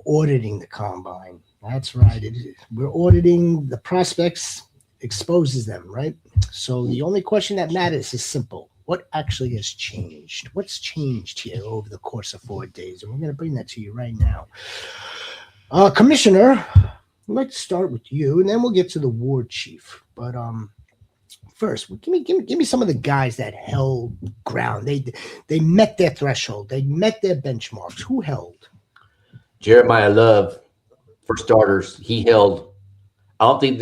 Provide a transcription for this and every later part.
auditing the combine. That's right. We're auditing the prospects, exposes them, right? So the only question that matters is simple. What actually has changed? What's changed here over the course of 4 days? And we're going to bring that to you right now. Commissioner, I'd like to start with you, and then we'll get to the war chief. But first, give me some of the guys that held ground. They met their threshold. They met their benchmarks. Who held? Jeremiah Love, for starters, he held. I don't think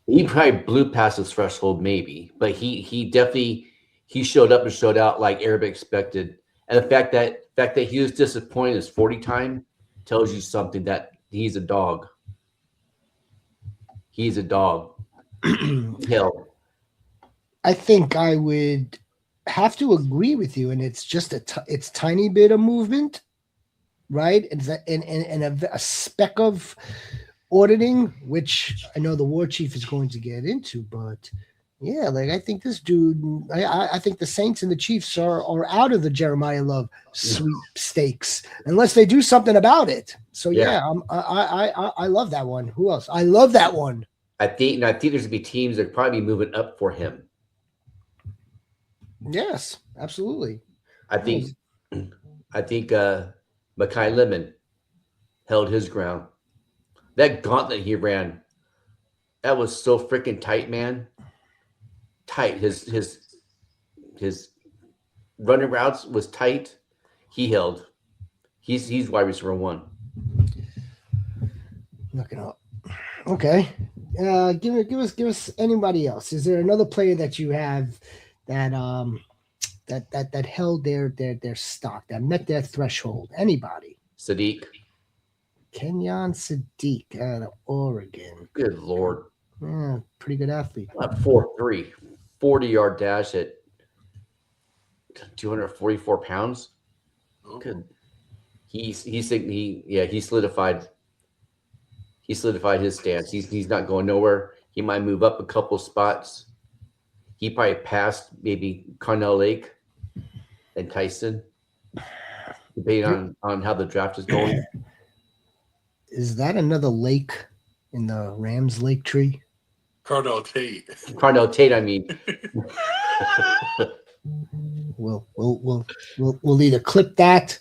he probably blew past his threshold, maybe, but he definitely he showed up and showed out like everybody expected. And the fact that he was disappointed his 40 time tells you something that he's a dog. He's a dog. Hell, I think I would have to agree with you, and it's just it's tiny bit of movement, right? And a speck of auditing, which I know the war chief is going to get into, but yeah, like I think this dude, I think the Saints and the Chiefs are out of the Jeremiah Love sweepstakes unless they do something about it. So yeah. I love that one. Who else? I love that one. I think there's gonna be teams that probably be moving up for him. Yes, absolutely. I think I think Makai Lemon held his ground. That gauntlet he ran, that was so freaking tight, man. Tight. His running routes was tight. He held. He's wide receiver one. Looking up. Okay. Give us anybody else. Is there another player that you have that that held their stock, that met their threshold? Anybody? Sadiq. Kenyon Sadiq out of Oregon. Good Lord. Yeah, pretty good athlete. 4.3, 40-yard dash at 244 pounds. Good. He solidified his stance. He's not going nowhere. He might move up a couple spots. He probably passed maybe Carnell Lake and Tyson, depending on how the draft is going. Is that another lake in the Rams lake tree? Carnell Tate. Carnell Tate, I mean. We'll either clip that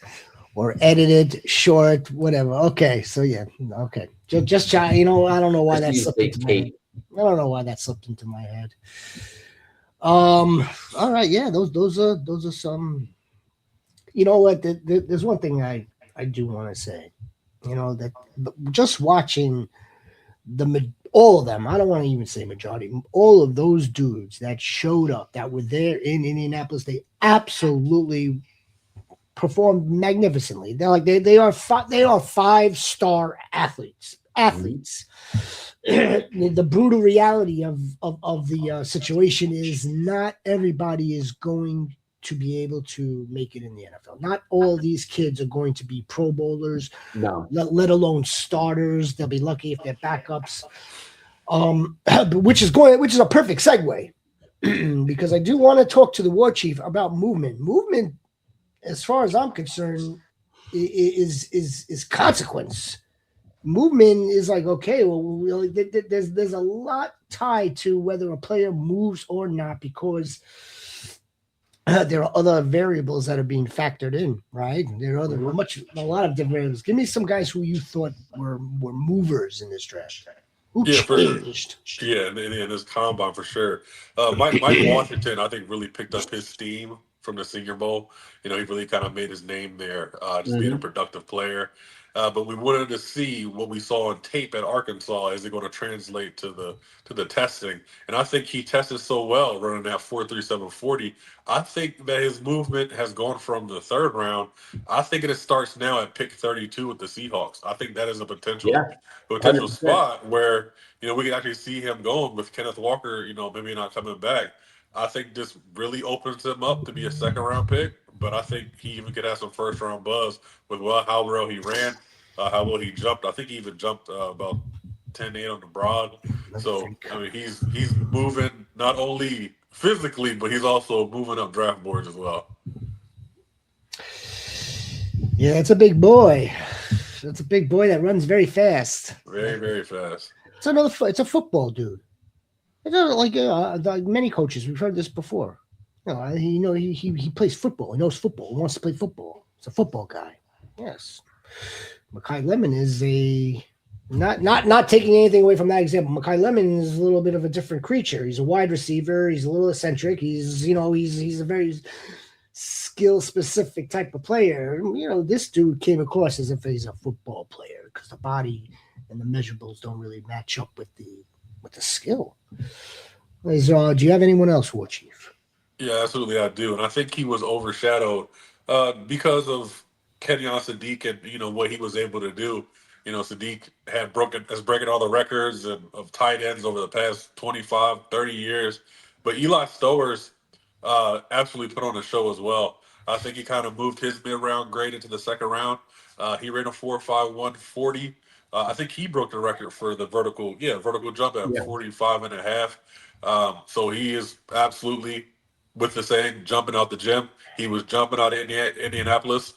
or edit it short, whatever. Okay, so yeah, okay. Just try. I don't know why that slipped into my head. I don't know why that slipped into my head. All right, yeah, those are some. You know what? There's one thing I do want to say. That just watching all of them, I don't want to even say majority, all of those dudes that showed up, that were there in Indianapolis, they absolutely performed magnificently. They're like they are 5-star athletes. The brutal reality of the situation is not everybody is going to be able to make it in the NFL. Not all these kids are going to be Pro Bowlers, no, let alone starters. They'll be lucky if they're backups. Which is a perfect segue because I do want to talk to the war chief about movement. Movement, as far as I'm concerned, is consequence. Movement is like, okay, well, there's a lot tied to whether a player moves or not because there are other variables that are being factored in, right? There are a lot of different variables. Give me some guys who you thought were movers in this draft. Who changed? Yeah, in this combine for sure. Mike Washington, I think, really picked up his steam from the Senior Bowl. He really kind of made his name there, just being a productive player. But we wanted to see what we saw on tape at Arkansas. Is it going to translate to the testing? And I think he tested so well running that 4.37 40. I think that his movement has gone from the third round. I think it starts now at pick 32 with the Seahawks. I think that is a potential 100%. spot where we can actually see him going with Kenneth Walker. Maybe not coming back. I think this really opens him up to be a second round pick. But I think he even could have some first round buzz with how well he ran, how well he jumped. I think he even jumped about 10-8 on the broad. So he's moving not only physically, but he's also moving up draft boards as well. Yeah, it's a big boy. That's a big boy that runs very fast. Very, very fast. It's a football dude. It's not like many coaches. We've heard this before. He plays football. He knows football. He wants to play football. It's a football guy. Yes. Makai Lemon is not taking anything away from that example. Makai Lemon is a little bit of a different creature. He's a wide receiver. He's a little eccentric. He's a very skill specific type of player. This dude came across as if he's a football player because the body and the measurables don't really match up with the skill. Do you have anyone else, War Chief? Yeah, absolutely, I do, and I think he was overshadowed because of Kenyon Sadiq and what he was able to do. Sadiq has broken all the records of tight ends over the past 25, 30 years, but Eli Stowers absolutely put on a show as well. I think he kind of moved his mid-round grade into the second round. He ran a 4.51 40. I think he broke the record for the vertical jump at 45 and a half. So he is absolutely, with the saying, jumping out the gym. He was jumping out of Indianapolis.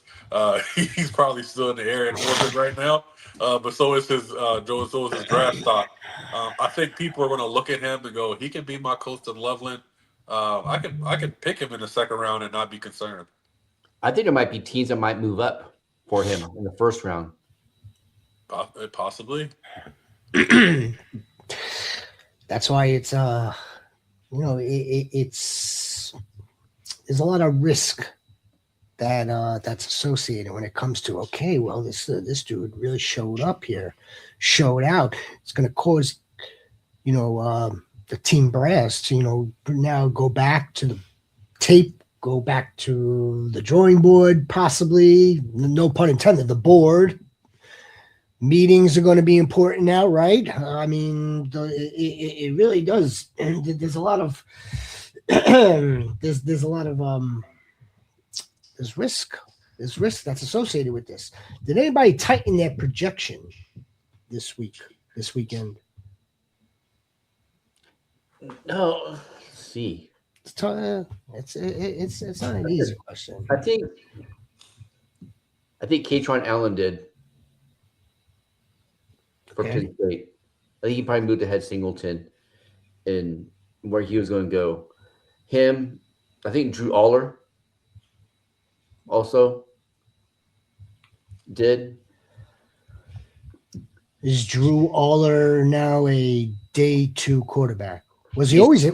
He's probably still in the air in orbit right now. But so is his draft stock. I think people are going to look at him and go, he can be my Colston Loveland. I could pick him in the second round and not be concerned. I think there might be teams that might move up for him in the first round. Possibly. That's why it's it's there's a lot of risk that's associated when it comes to this dude really showed up here, showed out. It's going to cause the team brass to now go back to the tape, go back to the drawing board, possibly, no pun intended, the board. Meetings are going to be important now, right? I mean, it really does. And there's a lot of there's risk. There's risk that's associated with this. Did anybody tighten their projection this weekend? No. Let's see. It's not an easy question. I think Katron Allen did. For Penn State. I think he probably moved ahead Singleton in where he was going to go. Him, I think Drew Aller also did. Is Drew Aller now a day 2 quarterback? Was he always a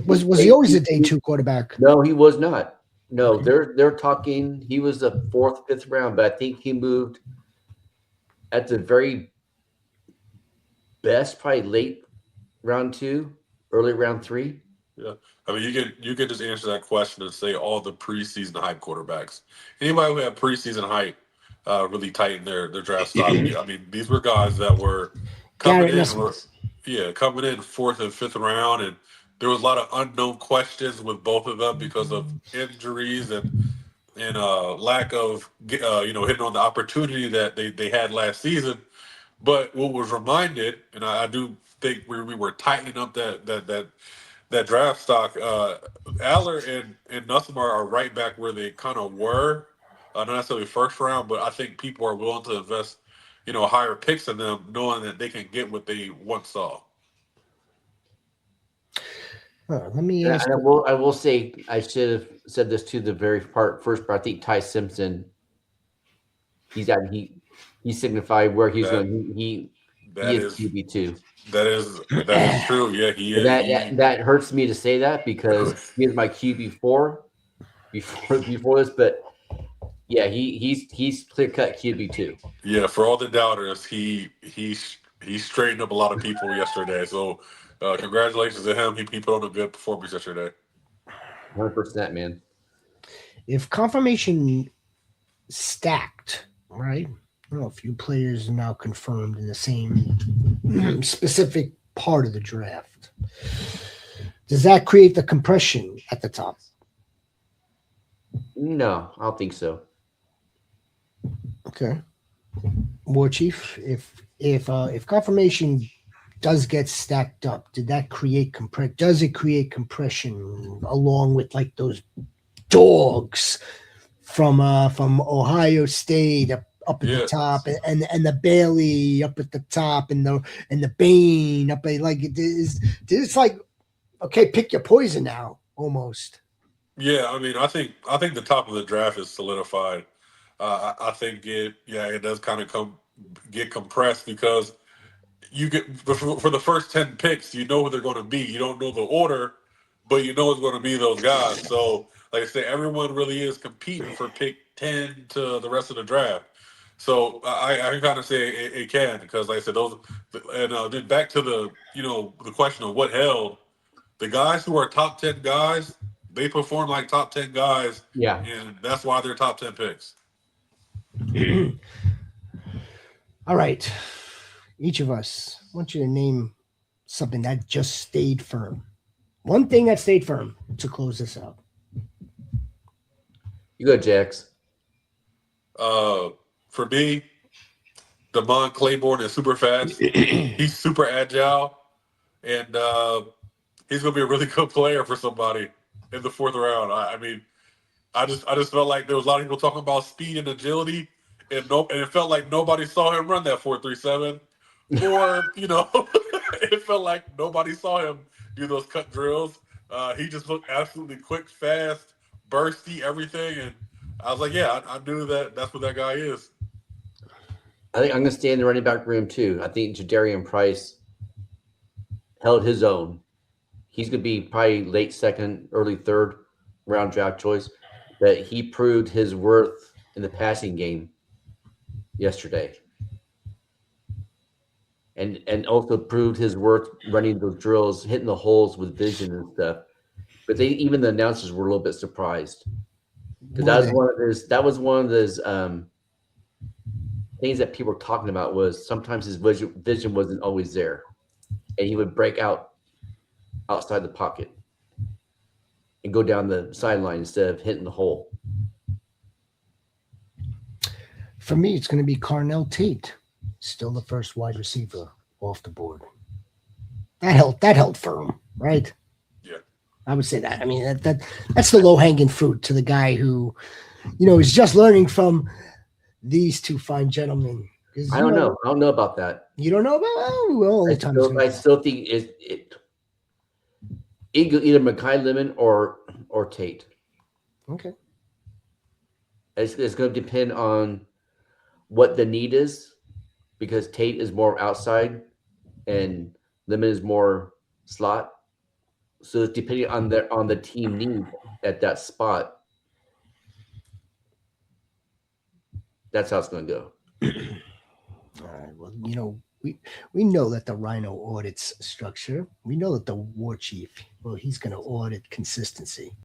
day 2 quarterback? No, he was not. No, they're talking he was the 4th, 5th round, but I think he moved at the very best, probably late round 2, early round 3. Yeah, I mean, you can just answer that question and say all the preseason hype quarterbacks. Anybody who had preseason hype really tightened their draft stock. I mean, these were guys that were coming in 4th and 5th round, and there was a lot of unknown questions with both of them because of injuries and lack of hitting on the opportunity that they had last season. But what was reminded, and I do think we were tightening up that draft stock. Aller and Nussbaum are right back where they kind of were, not necessarily first round, but I think people are willing to invest, higher picks in them, knowing that they can get what they once saw. Let me ask. I will say I should have said this to the first part. I think Ty Simpson. He signified where he's going. He is QB2. That is true. Yeah, he is. That hurts me to say that because he is my QB4 before this, but yeah, he's clear cut QB2. Yeah, for all the doubters, he straightened up a lot of people yesterday. So congratulations to him. He put on a good performance yesterday. 100%, man. If confirmation stacked, right? A few players are now confirmed in the same specific part of the draft. Does that create the compression at the top? No, I don't think so. Okay. War Chief, if confirmation does get stacked up, does it create compression along with like those dogs from Ohio State, up at the top, and the Bailey up at the top, and the Bane up at, like, it's like, okay, pick your poison now, almost. Yeah, I mean, I think the top of the draft is solidified. I think it does kind of get compressed because you get for the first 10 picks, you know who they're going to be. You don't know the order, but you know it's going to be those guys. So, like I said, everyone really is competing for pick 10 to the rest of the draft. So I can kind of say it can, because, like I said, those, and then back to the the question of what held, the guys who are top 10 guys, they perform like top 10 guys. Yeah. And that's why they're top 10 picks. All right. Each of us, I want you to name something that just stayed firm. One thing that stayed firm to close this out. You go, Jax. For me, Damon Claiborne is super fast. He's super agile. And he's going to be a really good player for somebody in the 4th round. I mean, I just felt like there was a lot of people talking about speed and agility, and it felt like nobody saw him run that 4.37, or it felt like nobody saw him do those cut drills. He just looked absolutely quick, fast, bursty, everything, and I was like, yeah, I knew that's what that guy is. I think I'm going to stay in the running back room too. I think Jadarian Price held his own. He's going to be probably late 2nd, early 3rd round draft choice. That he proved his worth in the passing game yesterday, and also proved his worth running those drills, hitting the holes with vision and stuff. But even the announcers were a little bit surprised, because that was one of those things that people were talking about, was sometimes his vision wasn't always there, and he would break outside the pocket and go down the sideline instead of hitting the hole. For me, it's going to be Carnell Tate, still the first wide receiver off the board. That held firm, right? Yeah, I would say that. I mean, that's the low-hanging fruit to the guy who, is just learning from these two fine gentlemen. I don't know. I don't know about that. You don't know about? Oh, well, I still think it either Makai Lemon or Tate. Okay. It's going to depend on what the need is, because Tate is more outside and Lemon is more slot. So it's depending on the team need at that spot. That's how it's going to go. All right. Well, we know that the Rhino audits structure. We know that the war chief, well, he's going to audit consistency.